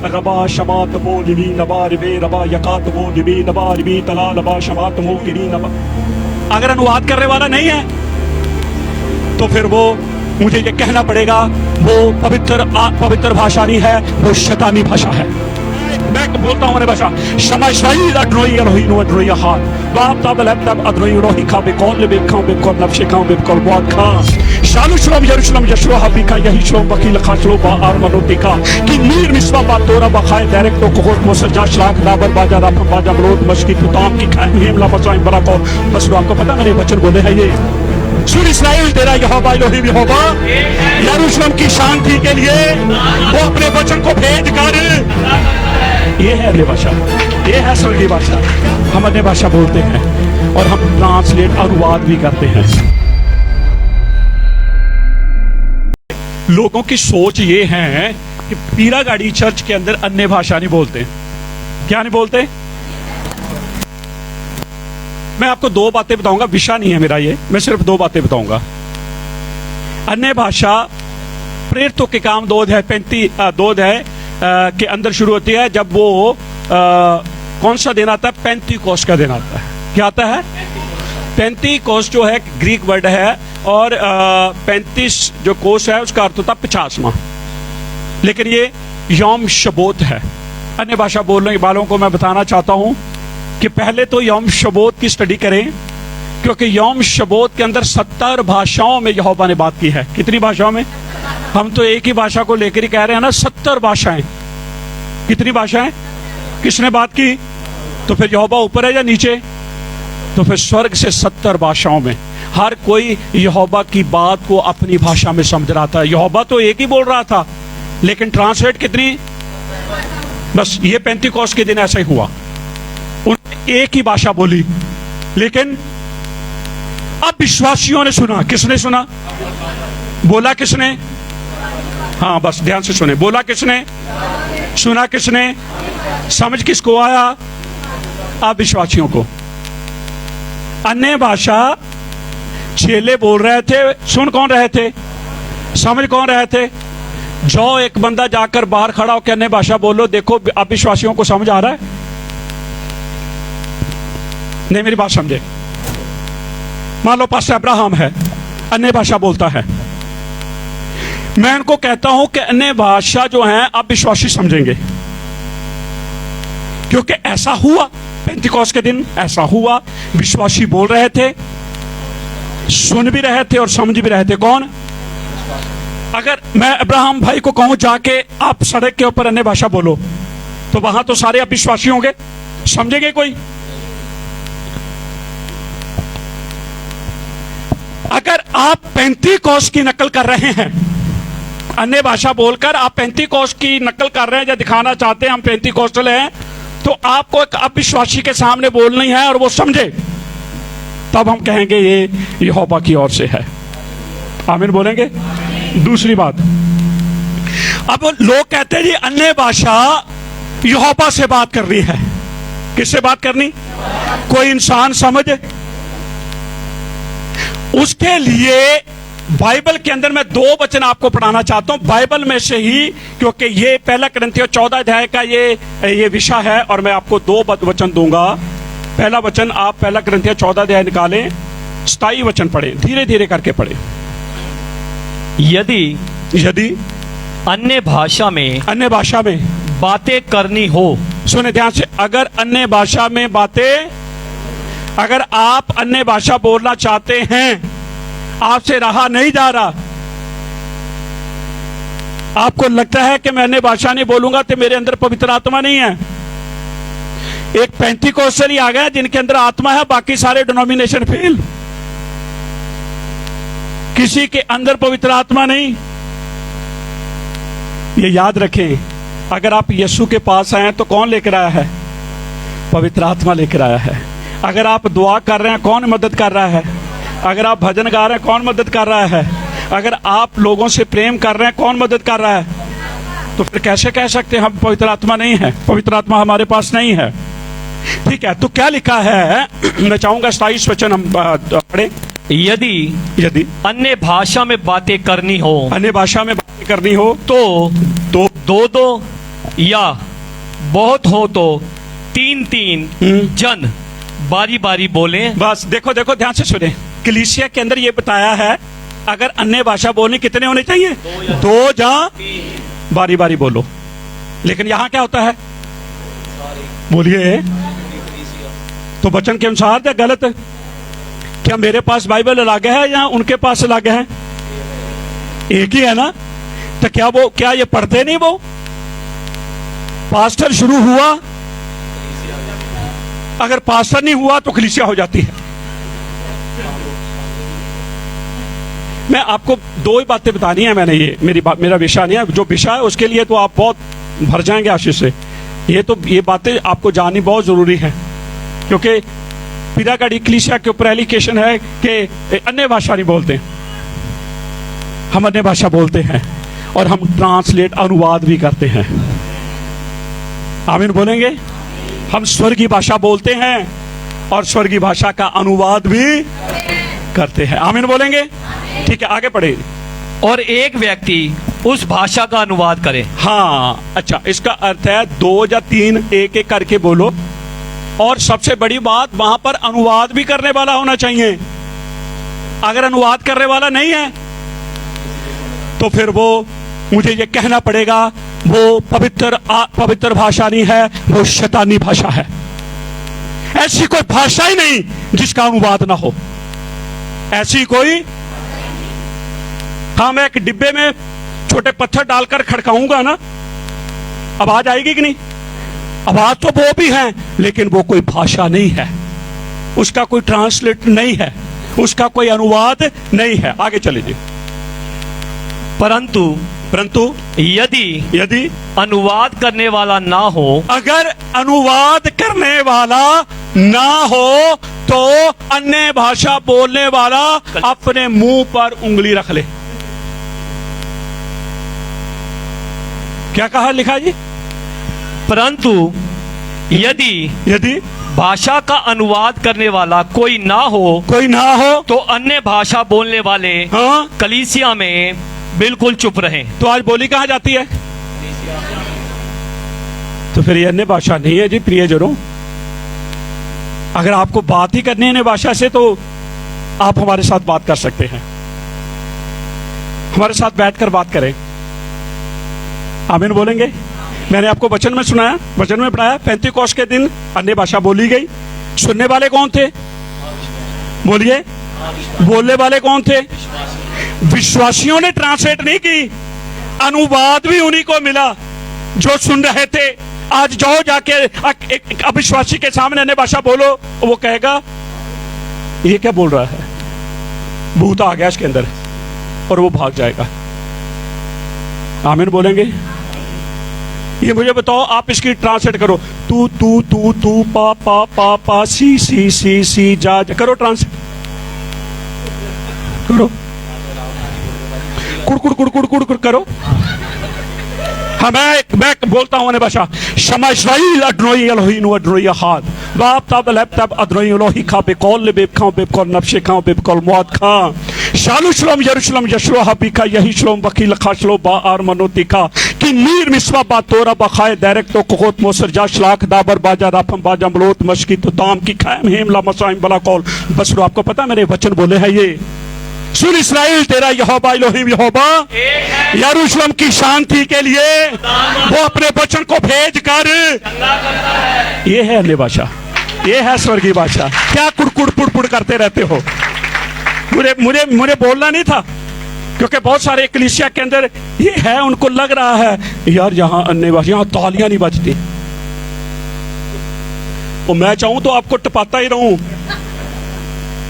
रबा शमात मोदिबी नबारिबे रबा यकात मोदिबी नबारिबी तला लबा शमात मोदिबी नबा। अगर अनुवाद करने वाला नहीं है तो फिर वो मुझे ये कहना पड़ेगा वो पवित्र भाषा नहीं है, वो शैतानी भाषा है। मैं बोलता हूँ भाषा शमाशाई अड्रोई अलोहीनो अड्रोई हाथ बाप तब लैपटॉप अड्रोई रोही खा बेकॉल बेखाओ बेकॉल नफ्शे खाओ बेकॉल बहुत खा शालू श्लोम यरूशलेम यशुआ हबीका यही श्लोम वकील खासलो बा आरमनोतिका कि नीर मिसवा बा तोरा बखाए डायरेक्ट तो कोहत मोसजा शलाक दाबर बाजा राफम बाजा मरोद मशकी तुताम की खाए हिमला बसाई बरा को बस आपको पता मेरे वचन बोले हैं ये सुन इस्राएल तेरा यहोवा एलोहीम यहोवा यरूशलेम की शांति के लिए वो अपने वचन को भेज कर ये है अन्य भाषा, ये है स्वर्गीय भाषा। हम अन्य भाषा बोलते हैं और हम ट्रांसलेट अनुवाद भी करते हैं। लोगों की सोच ये है कि पीरागाड़ी चर्च के अंदर अन्य भाषा नहीं बोलते। क्या नहीं बोलते? मैं आपको दो बातें बताऊंगा, विषय नहीं है मेरा ये, मैं सिर्फ दो बातें बताऊंगा। अन्य भाषा प्रेरितों के काम 2 अध्याय 35 के अंदर शुरू होती है जब वो कौन सा दिन आता है? पेंतीकोस्त का दिन आता है। क्या आता है? पेंतीकोस्त जो है ग्रीक वर्ड है और 35 जो कोस है उसका अर्थ होता है 50वां, लेकिन ये यौम शबोत है। अन्य भाषा बोलने वालों को मैं बताना चाहता हूं कि पहले तो यौम शबोत की स्टडी करें, क्योंकि यौम शबोत के अंदर 70 भाषाओं में यहोवा ने बात की है। कितनी भाषाओं में? हम तो एक ही भाषा को लेकर ही कह रहे हैं ना, 70 भाषाएं। कितनी भाषाएं? किसने बात की? तो फिर यहोवा ऊपर है या नीचे? तो फिर स्वर्ग से 70 भाषाओं में हर कोई यहोवा की बात को अपनी भाषा में समझ रहा था। यहोवा तो एक ही बोल रहा था, लेकिन ट्रांसलेट कितनी? बस ये पेंतीकोस्त के दिन ऐसा ही हुआ, उन्होंने एक ही भाषा बोली, लेकिन अब विश्वासियों ने सुना। किसने सुना? बोला किसने? हाँ बस ध्यान से सुने। बोला किसने? सुना किसने? समझ किसको आया? अब विश्वासियों को। अन्य भाषा चेले बोल रहे थे, सुन कौन रहे थे? समझ कौन रहे थे? जो एक बंदा जाकर बाहर खड़ा होकर अन्य भाषा बोलो, देखो अब विश्वासियों को समझ आ रहा है? नहीं, मेरी बात समझे। मान लो पास्टर अब्राहम है, अन्य भाषा बोलता है, मैं उनको कहता हूं कि अन्य भाषा जो है अब विश्वासी समझेंगे, क्योंकि ऐसा हुआ पेंतीकोस्त के दिन। ऐसा हुआ, विश्वासी बोल रहे थे, सुन भी रहे थे और समझ भी रहे थे। कौन? अगर मैं अब्राहम भाई को कहूं जाके आप सड़क के ऊपर अन्य भाषा बोलो, तो वहां तो सारे अविश्वासी होंगे, समझेंगे कोई? अगर आप पेंतीकोस्त की नकल कर रहे हैं, अन्य भाषा बोलकर आप पेंतीकोस्त की नकल कर रहे हैं या दिखाना चाहते हैं हम पेंतीकोस्टल हैं, तो आपको एक अविश्वासी के सामने बोलनी है और वो समझे, तब हम कहेंगे ये यहोवा की ओर से है। आमीन बोलेंगे? दूसरी बात, अब लोग कहते हैं जी अन्य भाषा यहोवा से बात कर रही है। किससे बात करनी? कोई इंसान समझ। उसके लिए बाइबल के अंदर मैं 2 वचन आपको पढ़ाना चाहता हूं, बाइबल में से ही, क्योंकि ये 1 कुरिन्थियों 14 अध्याय का ये विषय है और मैं आपको 2 वचन दूंगा। पहला वचन आप 1 कुरिन्थियों 14 अध्याय निकालें, 27 वचन पढ़ें, धीरे धीरे करके पढ़ें। यदि अन्य भाषा में बातें करनी हो, सुने ध्यान से, अगर अन्य भाषा में बातें, अगर आप अन्य भाषा बोलना चाहते हैं, आपसे रहा नहीं जा रहा, आपको लगता है कि मैं अन्य भाषा नहीं बोलूंगा तो मेरे अंदर पवित्र आत्मा नहीं है। एक पेंतीकोस्टल ही आ गया जिनके अंदर आत्मा है, बाकी सारे डिनोमिनेशन फेल, किसी के अंदर पवित्र आत्मा नहीं। ये याद रखें, अगर आप यीशु के पास आए तो कौन लेकर आया है? पवित्र आत्मा लेकर आया है। अगर आप दुआ कर रहे हैं, कौन मदद कर रहा है? अगर आप भजन गा रहे हैं, कौन मदद कर रहा है? अगर आप लोगों से प्रेम कर रहे हैं, कौन मदद कर रहा है? तो फिर कैसे कह सकते हैं हम पवित्र आत्मा नहीं है? पवित्र आत्मा हमारे पास नहीं है। ठीक है, तो क्या लिखा है? मैं चाहूंगा 27 वचन हम पढ़े। यदि अन्य भाषा में बातें करनी हो, अन्य भाषा में बातें करनी हो तो दो या बहुत हो तो 3-3 जन बारी बारी बोले। बस देखो देखो ध्यान से सुने, कलीसिया के अंदर ये बताया है अगर अन्य भाषा बोलने कितने होने चाहिए? 2 या बारी बारी बोलो। लेकिन यहां क्या होता है? बोलिए, तो वचन के अनुसार या गलत? क्या मेरे पास बाइबल अलग है या उनके पास अलग है? एक ही है ना? तो क्या ये पढ़ते नहीं? वो पास्टर शुरू हुआ, अगर पास्टर नहीं हुआ तो कलीसिया हो जाती है। मैं आपको 2 ही बातें बतानी है मैंने, ये मेरा विषय नहीं है। जो विषय है उसके लिए तो आप बहुत भर जाएंगे आशीष से। ये बातें आपको जाननी बहुत जरूरी है, क्योंकि पिरागढ़ कलीसिया के ऊपर एलिगेशन है कि अन्य भाषा नहीं बोलते। हम अन्य भाषा बोलते हैं और हम ट्रांसलेट अनुवाद भी करते हैं। आमीन बोलेंगे? हम स्वर्गीय भाषा बोलते हैं और स्वर्गीय भाषा का अनुवाद भी करते हैं। आमीन बोलेंगे? ठीक है, आगे पढ़े। और एक व्यक्ति उस भाषा का अनुवाद करे। हाँ, अच्छा, इसका अर्थ है 2 या 3 एक एक करके बोलो। और सबसे बड़ी बात, वहां पर अनुवाद भी करने वाला होना चाहिए। अगर अनुवाद करने वाला नहीं है तो फिर वो, मुझे ये कहना पड़ेगा, वो पवित्र भाषा नहीं है, वो शैतानी भाषा है। ऐसी कोई भाषा ही नहीं जिसका अनुवाद ना हो, ऐसी कोई। हाँ, मैं एक डिब्बे में छोटे पत्थर डालकर खड़काऊंगा ना, आवाज आएगी कि नहीं? आवाज तो वो भी है, लेकिन वो कोई भाषा नहीं है, उसका कोई ट्रांसलेट नहीं है, उसका कोई अनुवाद नहीं है। आगे चले जी। परंतु यदि अनुवाद करने वाला ना हो, अगर अनुवाद करने वाला ना हो तो अन्य भाषा बोलने वाला अपने मुंह पर उंगली रख ले। क्या कहा, लिखा जी? परंतु यदि भाषा का अनुवाद करने वाला कोई ना हो तो अन्य भाषा बोलने वाले हाँ, कलीसिया में बिल्कुल चुप रहे। तो आज बोली कहाँ जाती है? तो फिर ये अन्य भाषा नहीं है जी प्रियजनों। अगर आपको बात ही करनी है अन्य भाषा से तो आप हमारे साथ बात कर सकते हैं, हमारे साथ बैठकर बात करें। आमीन बोलेंगे? मैंने आपको वचन में सुनाया, वचन में पढ़ाया, पेंतीकोस्त के दिन अन्य भाषा बोली गई। सुनने वाले कौन थे? बोलिए, बोलने वाले कौन थे? विश्वासियों ने ट्रांसलेट नहीं की, अनुवाद भी उन्हीं को मिला जो सुन रहे थे। आज जाओ जाके एक अविश्वासी के सामने अन्य भाषा बोलो, वो कहेगा ये क्या बोल रहा है, भूत आ गया इसके अंदर, और वो भाग जाएगा। आमीन बोलेंगे? ये मुझे बताओ, आप इसकी ट्रांसलेट करो, तू तू तू तू पा पा पा पा सी सी सी सी जा, करो ट्रांसलेट करो, कुड़ कुड़ कुड़ कुड़ कुड़ करो। हाँ, मैं बोलता हूँ भाषा। शमा इस्राइल अडनोई एलोहीनु अडनोई अहाद बाप तब लैपटॉप अडनोई एलोही खा बेकॉल ले बेबखाओ बेबकॉल नफ्शे खाओ बेबकॉल मौत खा शालू शलोम यरूशलेम यशरो हबीका यही शलोम वकील खाशलो बा आर मनोतिका कि मीर मिसवा बा तोरा बखाए डायरेक्ट तो कोत मोसर जा शलाख दाबर बाजा राफम बाजा मलोत मशकी तो दाम की खायम हेमला मसाइम बला कॉल। बस आपको पता मेरे वचन बोले हैं ये, सुन इस्राइल तेरा यहोवा इलोहिम यहोवा यरूशलेम की शांति के लिए वो अपने वचन को भेज कर, ये है अन्य भाषा, ये है स्वर्गीय भाषा। क्या कुड़कुड़ पुड़पुड़ करते रहते हो? मुझे बोलना नहीं था, क्योंकि बहुत सारे कलीसिया के अंदर ये है, उनको लग रहा है यार यहाँ अन्य भाषा, यहाँ तालियां नहीं बजती। और मैं चाहूं तो आपको टपाता ही रहूं,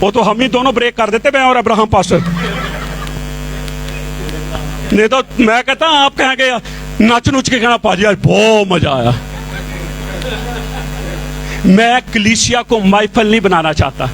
वो तो हम ही दोनों ब्रेक कर देते, मैं और अब्राहम पास्टर। नहीं तो मैं कहता आप कहेंगे नाच नुच के कहना पाजी आज बहुत मजा आया। मैं कलीसिया को महफिल नहीं बनाना चाहता,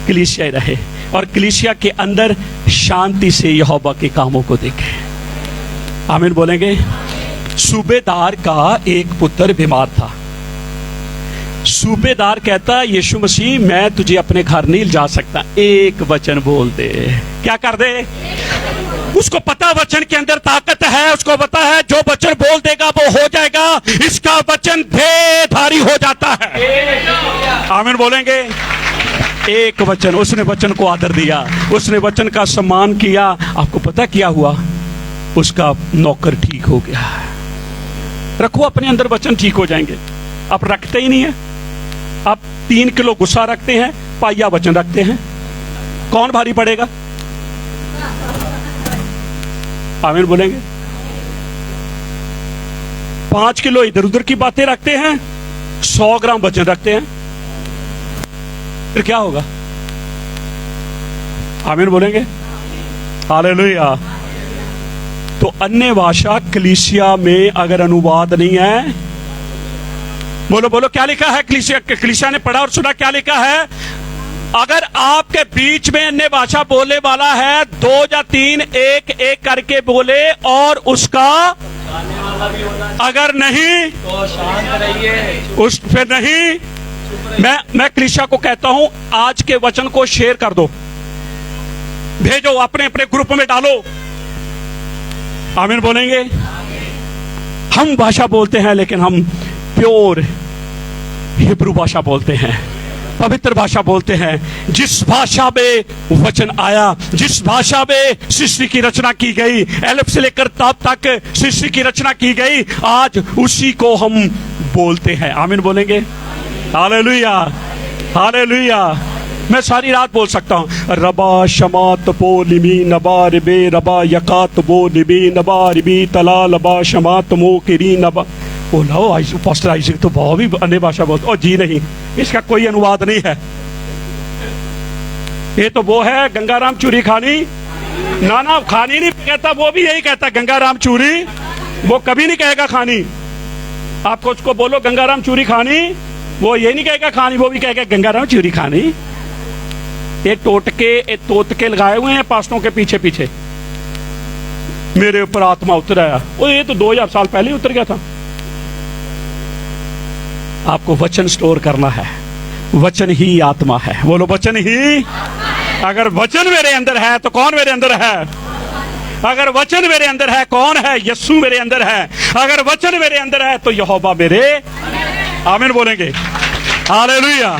कलीसिया ही रहे और कलीसिया के अंदर शांति से यहोवा के कामों को देखे। आमीन बोलेंगे? सूबेदार का एक पुत्र बीमार था, सूबेदार कहता, यीशु मसीह मैं तुझे अपने घर नहीं ले जा सकता, एक वचन बोल दे। क्या कर दे? उसको पता वचन के अंदर ताकत है, उसको पता है जो वचन बोल देगा वो हो जाएगा। इसका वचन देहधारी हो जाता है। आमीन बोलेंगे? एक वचन, उसने वचन को आदर दिया, उसने वचन का सम्मान किया। आपको पता क्या हुआ? उसका नौकर ठीक हो गया। रखो अपने अंदर वचन, ठीक हो जाएंगे। आप रखते ही नहीं है। आप 3 किलो गुस्सा रखते हैं, पाइया वचन रखते हैं, कौन भारी पड़ेगा? आमीन बोलेंगे? 5 किलो इधर उधर की बातें रखते हैं, 100 ग्राम वचन रखते हैं, फिर क्या होगा? आमीन बोलेंगे? हालेलुया। तो अन्य भाषा कलीसिया में अगर अनुवाद नहीं है, बोलो बोलो क्या लिखा है? कलीसिया ने पढ़ा और सुना, क्या लिखा है? अगर आपके बीच में अन्य भाषा बोलने वाला है, 2 या 3 एक एक करके बोले, और उसका अगर नहीं तो शांत रहिए। उस फिर नहीं। मैं कलीसिया को कहता हूं, आज के वचन को शेयर कर दो, भेजो, अपने अपने ग्रुप में डालो। आमीन बोलेंगे? हम भाषा बोलते हैं, लेकिन हम प्योर हिब्रू भाषा बोलते हैं, पवित्र भाषा बोलते हैं। जिस भाषा में वचन आया, जिस भाषा में सृष्टि की रचना की गई, एलिफ से लेकर तब तक सृष्टि की रचना की गई, आज उसी को हम बोलते हैं। आमीन बोलेंगे? Hallelujah, hallelujah. मैं सारी रात बोल सकता हूं, रबा शमात पोलिमी नबा रिबे रबा यकात बो निबी नबा रिबी तला लबा शमात मो किरी नबा। बोला पास्टर आइजक तो बहुत भी अन्य भाषा बोलते। और जी नहीं, इसका कोई अनुवाद नहीं है। ये तो वो है गंगाराम चूरी खानी, ना ना खानी नहीं कहता, वो भी यही कहता गंगाराम चूरी, वो कभी नहीं कहेगा खानी। आपको उसको बोलो गंगाराम चूरी खानी, वो ये नहीं कहेगा खानी, वो भी कहेगा गंगाराम चूरी खानी। ये तोतके लगाए हुए हैं पास्टरों के पीछे पीछे। मेरे ऊपर आत्मा उतर आया, वो ये तो 2000 साल पहले उतर गया था। आपको वचन स्टोर करना है, वचन ही आत्मा है। बोलो वचन ही। अगर वचन मेरे अंदर है तो कौन मेरे अंदर है? अगर वचन मेरे अंदर है, कौन है? यीशु मेरे अंदर है। अगर वचन मेरे अंदर है तो यहोवा मेरे। आमीन बोलेंगे? हालेलुया।